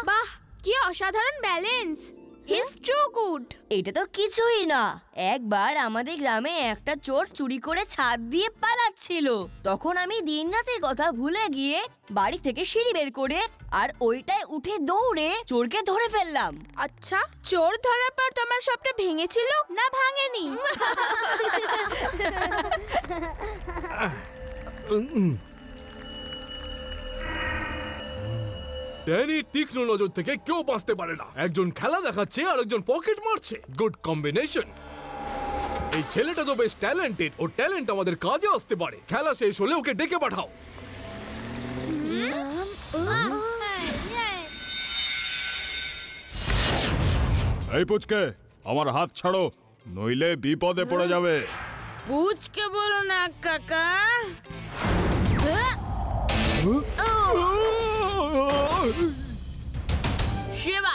বাহ, কি অসাধারণ balance! He is too good. এটা তো কিছুই না। একবার আমাদের গ্রামে একটা চোর চুরি করে ছাদ দিয়ে পালাচ্ছিল। তখন আমি দিনরাতের কথা ভুলে গিয়ে বাড়ি থেকে সিঁড়ি বের করে আর ওইটায় উঠে দৌড়ে চোরকে ধরে ফেললাম। আচ্ছা, চোর ধরার পর তোমার স্বপ্ন ভেঙেছিল না ভাঙেনি? ড্যানি তীক্ষ্ণ নজর থেকে কেউ বাঁচতে পারে না। একজন খেলা দেখাচ্ছে আর একজন পকেট মারছে। Good combination. এই ছেলেটা তো বেশ ট্যালেন্টেড। ওর ট্যালেন্ট আমাদের কাজে আসতে পারে। খেলা শেষ হলে ওকে ডেকে পাঠাও। এই পুচকে, আমার হাত ছাড়ো, নইলে বিপদে পড়ে যাবে। পুচকে বলো না কাকা। শিবা,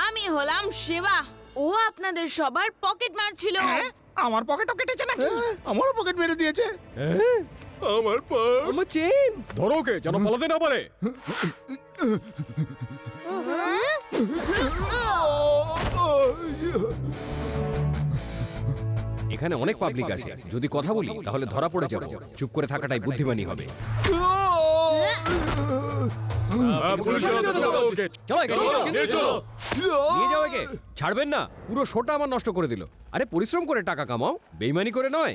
আমি হলাম শিবা। ও আপনাদের সবার পকেট মারছিল। আমার পকেটও কেটেছে নাকি? আমারও পকেট মেরে দিয়েছে। আমার পার্স, আমার চেন। ধরো ওকে, যেন পালাতে না পারে। এখানে অনেক পাবলিক আছে, যদি কথা বলি তাহলে ধরা পড়ে যাবে। চুপ করে থাকাটাই বুদ্ধিমানী হবে। নিয়ে যাও একে, ছাড়বেন না। পুরো শোটা আমার নষ্ট করে দিল। আরে পরিশ্রম করে টাকা কামাও, বেইমানি করে নয়।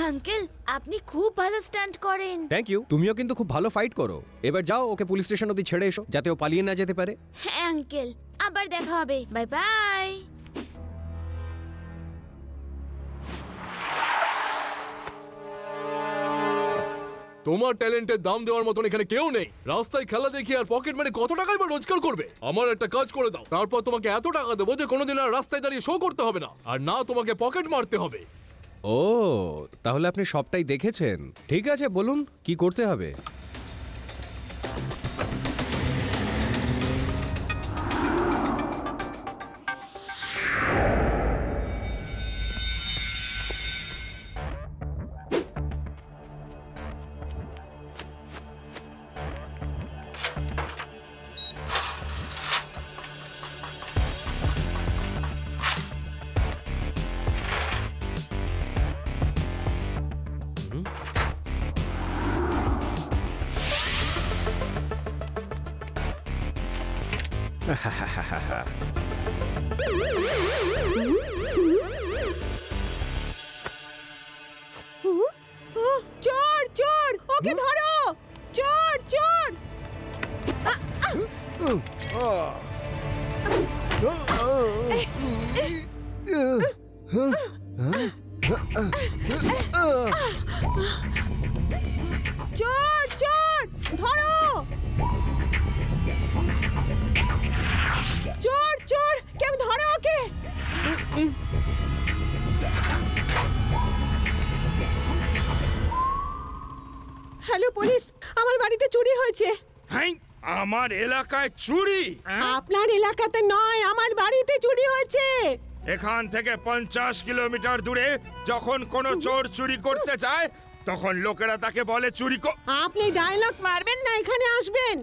আঙ্কেল, আপনি খুব ভালো স্টান্ট করেন। Thank you. তুমিও কিন্তু খুব ভালো ফাইট করো। এবার যাও, ওকে পুলিশ স্টেশন অবধি ছেড়ে এসো, যাতে ও পালিয়ে না যেতে পারে। হ্যাঁ আঙ্কেল, আবার দেখা হবে। Bye bye. তোমার ট্যালেন্টের দাম দেওয়ার মতন এখানে কেউ নেই। রাস্তায় খেলা দেখি আর পকেট মারে কত টাকাই বা রোজগার করবে? আমার একটা কাজ করে দাও, তারপর তোমাকে এত টাকা দেবো যে কোনোদিন আর রাস্তায় দাঁড়িয়ে শো করতে হবে না, আর না তোমাকে পকেট মারতে হবে। ও, তাহলে আপনি সবটাই দেখেছেন। ঠিক আছে, বলুন কি করতে হবে। চোর চোর, ওকে ধরো। চোর চোর। চোর চোর, ধরো। চোর চোর, কেউ ধরো ওকে। হ্যালো পুলিশ, আমার বাড়িতে চুরি হয়েছে। হ্যাঁ, আমার এলাকায় চুরি? আপনার এলাকাতে নয়, আমার বাড়িতে চুরি হয়েছে। এখান থেকে 50 কিলোমিটার দূরে যখন কোনো চোর চুরি করতে যায়, তখন লোকেরা তাকে বলে চুরি। আপনি ডায়লগ মারবেন না, এখানে আসবেন।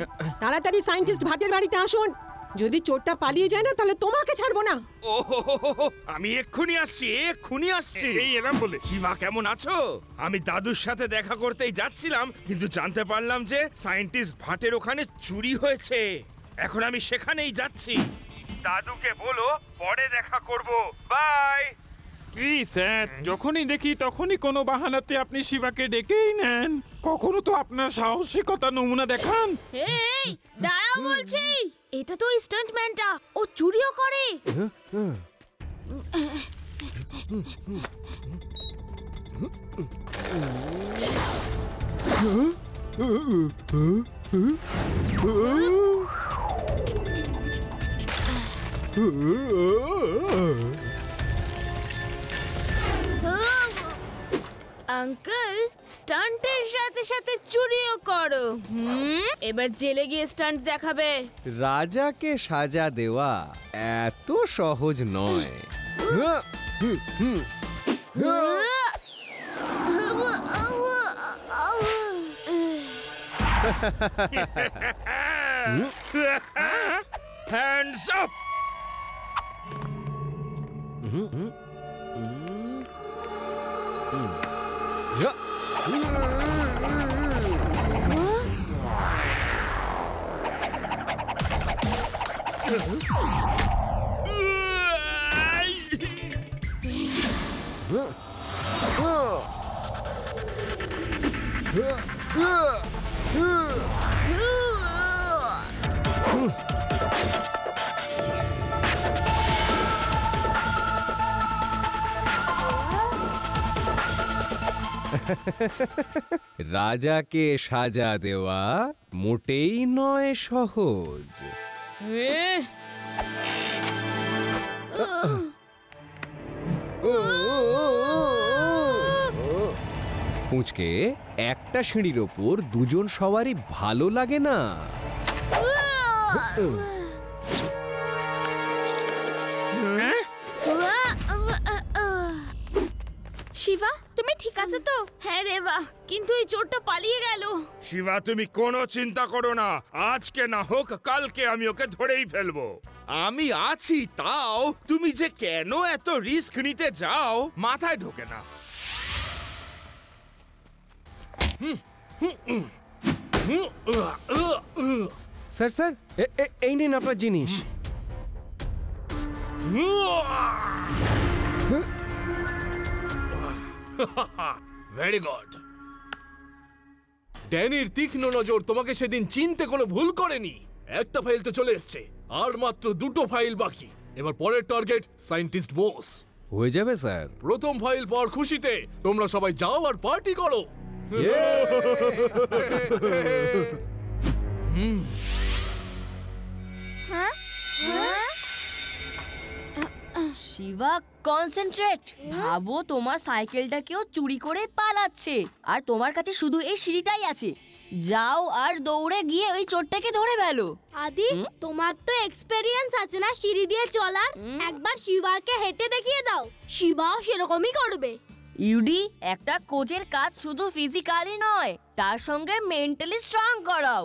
তাড়াতাড়ি সায়েন্টিস্ট ভাটের বাড়িতে আসুন। যদি চোরটা পালিয়ে যায় না, তাহলে তোমাকে ছাড়বো না। আমি এক্ষুনি আসছি, এক্ষুনি আসছি। এই এরকম বলে, শিবা কেমন আছো? আমি দাদুর সাথে দেখা করতেই যাচ্ছিলাম, কিন্তু জানতে পারলাম যে সায়েন্টিস্ট ভাটের ওখানে চুরি হয়েছে। এখন আমি সেখানেই যাচ্ছি। দাদুকে বলো পরে দেখা করব। বাই। কি স্যার, যখনই দেখি তখনই কোনো বাহানাতে আপনি শিবাকে ডেকেই নেন। কখনো তো আপনার সাহসিকতা নমুনা দেখান। এই দাঁড়াও বলছি, এটা তো স্টান্টম্যানটা, ও চুরিও করে। আঙ্কেল স্টান্টের সাথে সাথে চুরিও করো। এবার জেলে গিয়ে স্টান্ট দেখাবে। রাজাকে সাজা দেওয়া এত সহজ নয়। Hands up. রাজাকে সাজা দেওয়া মোটেই নয় সহজ। পুঁচকে, একটা সিঁড়ির ওপর দুজন সওয়ারি ভালো লাগে না। শিবা, তুমি ঠিক আছো তো? হ্যাঁ রে বাহ, কিন্তু এই চোরটা পালিয়ে গেল। শিবা, তুমি কোনো চিন্তা করো না, আজকে না হোক কালকে আমি ওকে ধরেই ফেলবো। আমি আছি, তাও তুমি যে কেন এত রিস্ক নিতে যাও মাথায় ঢোকে না। স্যার স্যার, এই নিন আপনার জিনিস। Very good. ড্যানির তীক্ষ্ণ নজর তোমাকে সেদিন চিনতে কোনো ভুল করেনি। একটা ফাইল তো চলে এসছে, আর মাত্র দুটো ফাইল বাকি। এবার পরের টার্গেট সায়েন্টিস্ট বস। হয়ে যাবে স্যার। প্রথম ফাইল পাওয়ার খুশিতে তোমরা সবাই যাও আর পার্টি করো। শিবা, কনসেন্ট্রেট। ভাবো তোমার সাইকেলটা কেউ চুরি করে পালাচ্ছে, আর তোমার কাছে শুধু এই সিঁড়িটাই আছে। যাও আর দৌড়ে গিয়ে ওই চোরটাকে ধরে ফেলো। আদি, তোমার তো এক্সপেরিয়েন্স আছে না সিঁড়ি দিয়ে চলার? একবার শিবাকে হেঁটে দেখিয়ে দাও, শিবাও সেরকমই করবে। ইউডি, একটা কোচের কাজ শুধু ফিজিক্যালি নয়, তার সঙ্গে মেন্টালি স্ট্রং করাও।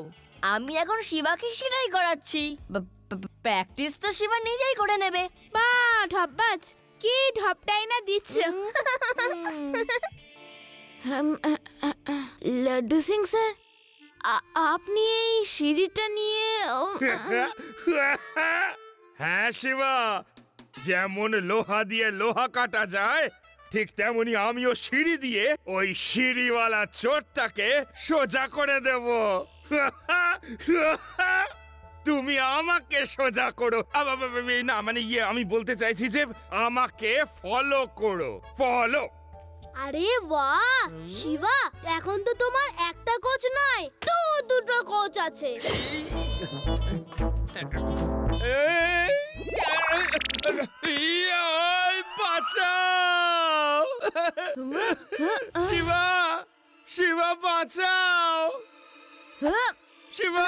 আমি এখন শিবাকে সেটাই করাচ্ছি। প্র্যাকটিস তো শিবা নিজেই করে নেবে। বা ঢপবাজ, কি ঢপটাই না দিচ্ছ। লাড্ডু সিং স্যার, আপনি এই সিঁড়িটা নিয়ে হ্যাঁ শিবা, যেমন লোহা দিয়ে লোহা কাটা যায়, ঠিক তেমনি আমিও সিঁড়ি দিয়ে ওই সিঁড়িওয়ালা চোরটাকে সোজা করে দেব। তুমি আমাকে সোজা করো। না মানে আমি বলতে চাইছি যে আমাকে ফলো করো। ফলো। আরে বাহ শিবা, এখন তো তোমার একটা কোচ নয়, দুটো কোচ আছে। বাঁচাও শিবা, শিবা বাঁচাও শিবা।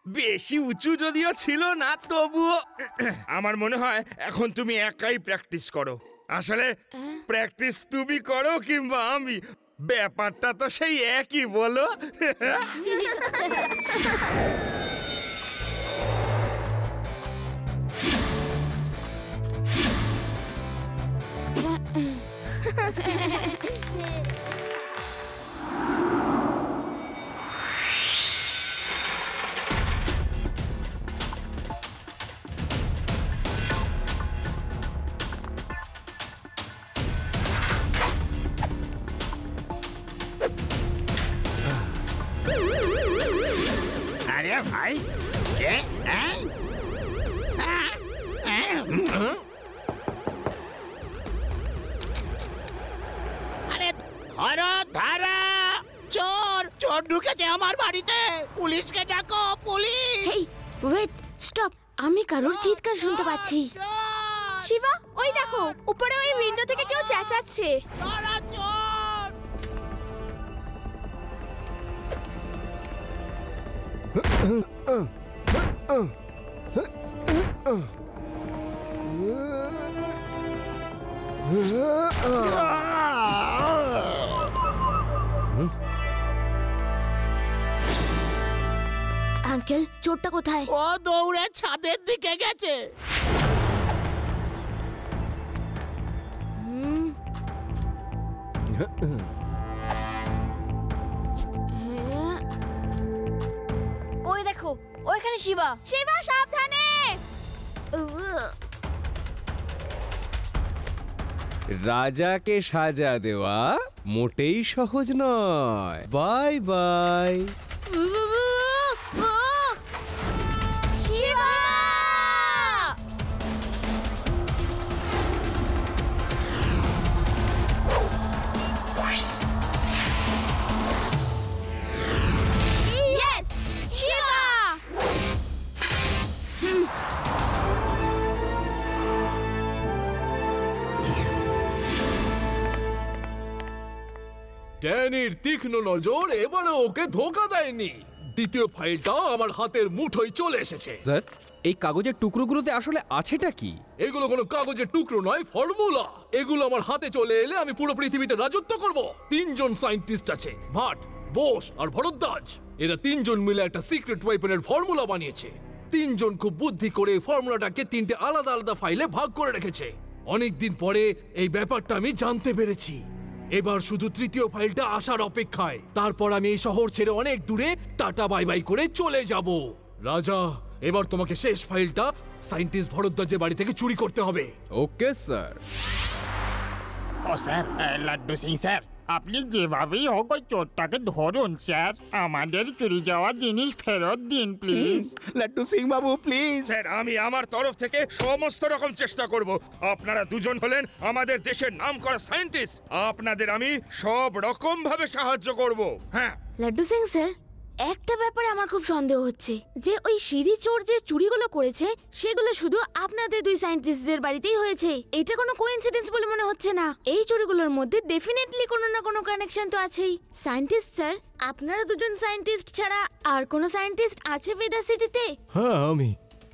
বেশি উঁচু যদিও ছিল না, তবুও আমার মনে হয় এখন তুমি একাই প্র্যাকটিস করো। আসলে প্র্যাকটিস তুমি করো কিংবা আমি, ব্যাপারটা তো সেই একই, বলো? রে ভাই আরে ধরো ধরো চোর চোর ঢুকেছে আমার বাড়িতে পুলিশকে ডাকো পুলিশ হেই ওয়েট স্টপ আমি কারোর চিৎকার শুনতে পাচ্ছি শিবা ওই দেখো উপরে ওই উইন্ডো থেকে কেউ চেঁচাচ্ছে ধরো চোর আঙ্কেল চোরটা কোথায় ও দৌড়ে ছাদের দিকে গেছে ওই দেখো ওইখানে শিবা। শিবা সাবধানে রাজাকে সাজা দেওয়া মোটেই সহজ নয়। Bye bye. Shiva yes Shiva ড্যানির তীক্ষ্ণ নজর এবারে ওকে ধোকা দেয়নি। দ্বিতীয় ফাইলটা আমার হাতের মুঠোয় চলে এসেছে। স্যার এই কাগজের টুকরোগুলোতে আসলে আছেটা কি? এগুলো কোনো কাগজের টুকরো নয়, ফর্মুলা। এগুলো আমার হাতে চলে এলে আমি পুরো পৃথিবীতে রাজত্ব করব। 3 জন সায়েন্টিস্ট আছে, ভাট, বোস আর ভরদ্বাজ। এরা 3 জন মিলে একটা সিক্রেট ওয়েপনের ফর্মুলা বানিয়েছে। 3 জন খুব বুদ্ধি করে ফর্মুলাটাকে 3টে আলাদা আলাদা ফাইলে ভাগ করে রেখেছে। অনেকদিন পরে এই ব্যাপারটা আমি জানতে পেরেছি। এবার শুধু তৃতীয় ফাইলটা আসার অপেক্ষায়। তারপর আমি এই শহর ছেড়ে অনেক দূরে টাটা বাই বাই করে চলে যাব। রাজা, এবার তোমাকে শেষ ফাইলটা সায়েন্টিস্ট ভরদ্বাজের বাড়ি থেকে চুরি করতে হবে। Okay sir. ও স্যার, লাড্ডু সিং স্যার, আপনি যেভাবেই হোক ওই চোরটাকে ধরুন স্যার। আমাদের চুরি যাওয়া জিনিস ফেরত দিন please. Laddu Singh Babu please. Sir আমি আমার তরফ থেকে সমস্ত রকম চেষ্টা করব। আপনারা দুজন হলেন আমাদের দেশের নামকরা সায়েন্টিস্ট। আপনাদের আমি সব রকম ভাবে সাহায্য করব। হ্যাঁ লাড্ডু সিং স্যার, একটা ব্যাপারে আমার খুব সন্দেহ হচ্ছে যে ওই সিঁড়ি চোর যে চুরিগুলো করেছে সেগুলো শুধু আপনাদের 2 সায়েন্টিস্টদের বাড়িতেই হয়েছে। এটা কোনো কোইন্সিডেন্স বলে মনে হচ্ছে না। এই চুরিগুলোর মধ্যে ডেফিনেটলি কোনো না কোনো কানেকশন তো আছেই। সায়েন্টিস্ট স্যার, আপনারা 2 জন সায়েন্টিস্ট ছাড়া আর কোনো সায়েন্টিস্ট আছে বেদা সিটিতে? হ্যাঁ আমি,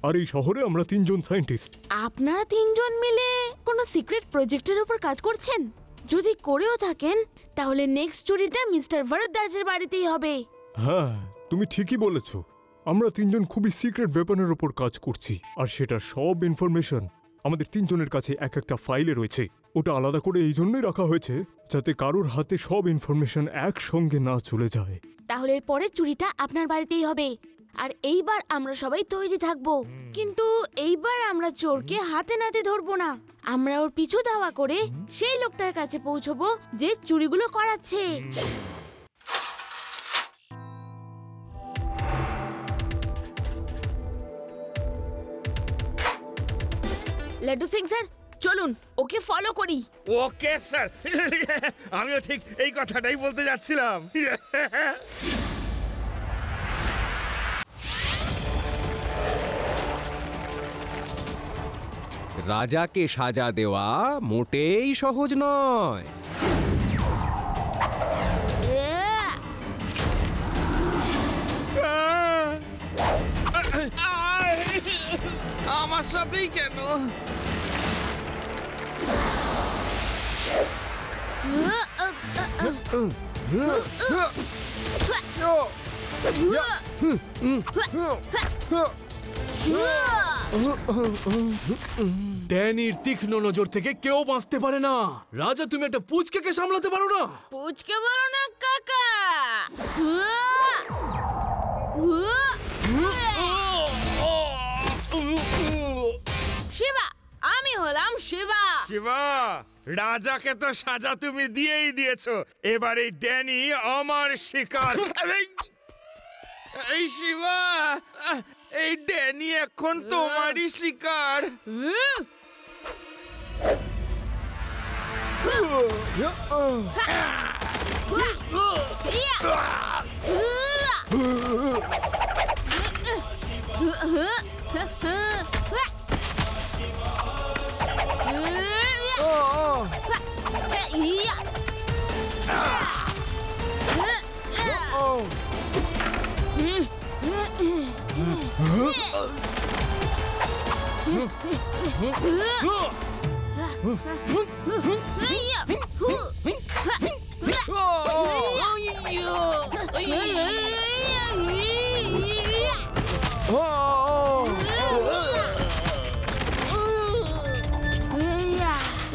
আর এই শহরে আমরা 3 জন সায়েন্টিস্ট। আপনারা 3 জন মিলে কোনো সিক্রেট প্রজেক্টের উপর কাজ করছেন? যদি করেও থাকেন তাহলে নেক্সট চুরিটা মিস্টার ভরদ্বাজের বাড়িতেই হবে। হ্যাঁ তুমি ঠিকই বলেছ, আমরা 3 জন খুবই সিক্রেট ওয়েপনের উপর কাজ করছি। আর সেটা সব ইনফরমেশন আমাদের 3 জনের কাছে এক একটা ফাইলে রয়েছে। ওটা আলাদা করে এই জন্যই রাখা হয়েছে যাতে কারোর হাতে সব ইনফরমেশন একসঙ্গে না চলে যায়। তাহলে পরের চুরিটা আপনার বাড়িতেই হবে। আর এইবার আমরা সবাই তৈরি থাকবো। কিন্তু এইবার আমরা চোরকে হাতে নাতে ধরবো না। আমরা ওর পিছু ধাওয়া করে সেই লোকটার কাছে পৌঁছবো যে চুরিগুলো করাচ্ছে। লাড্ডু সিং স্যার, চলুন ওকে ফলো করি। Okay sir. আমিও ঠিক এই কথাটাই বলতে যাচ্ছিলাম। রাজাকে সাজা দেওয়া মোটেই সহজ নয়। আমার সাথেই কেন? ড্যানির তীক্ষ্ণ নজর থেকে কেউ বাঁচতে পারে না। রাজা, তুমি একটা পুচকেকে সামলাতে পারো না? পুচকে বলো না কাকা। শিবা, আমি হলাম শিবা। শিবা, রাজাকে তো সাজা তুমি দিয়েই দিয়েছো। এবার এই ড্যানি আমার শিকার। এই শিবা, এই ড্যানি এখন তোমারই শিকার।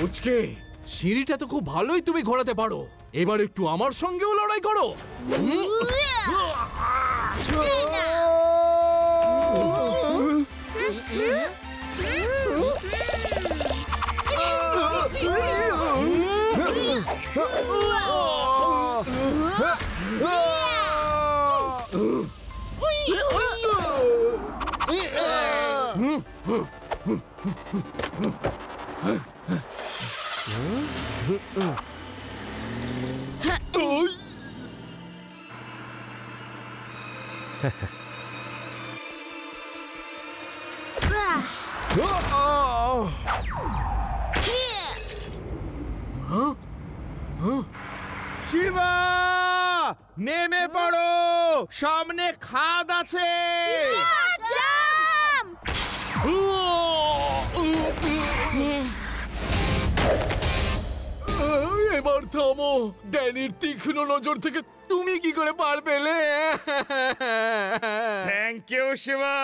উচকে, সিঁড়িটা তো খুব ভালোই তুমি ঘোরাতে পারো, এবার একটু আমার সঙ্গেও লড়াই করো। শিবা, নেমে পড়ো, সামনে খাদ আছে। এবার থামো, ড্যানির তীক্ষ্ণ নজর থেকে তুমি কি করে পার পেলে? Thank you Shiva,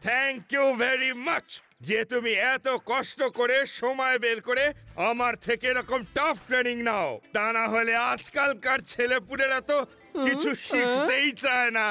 thank you very much যে তুমি এত কষ্ট করে সময় বের করে আমার থেকে এরকম টাফ ট্রেনিং নাও। তা না হলে আজকালকার ছেলেপুলেরা তো কিছু শিখতেই চায় না।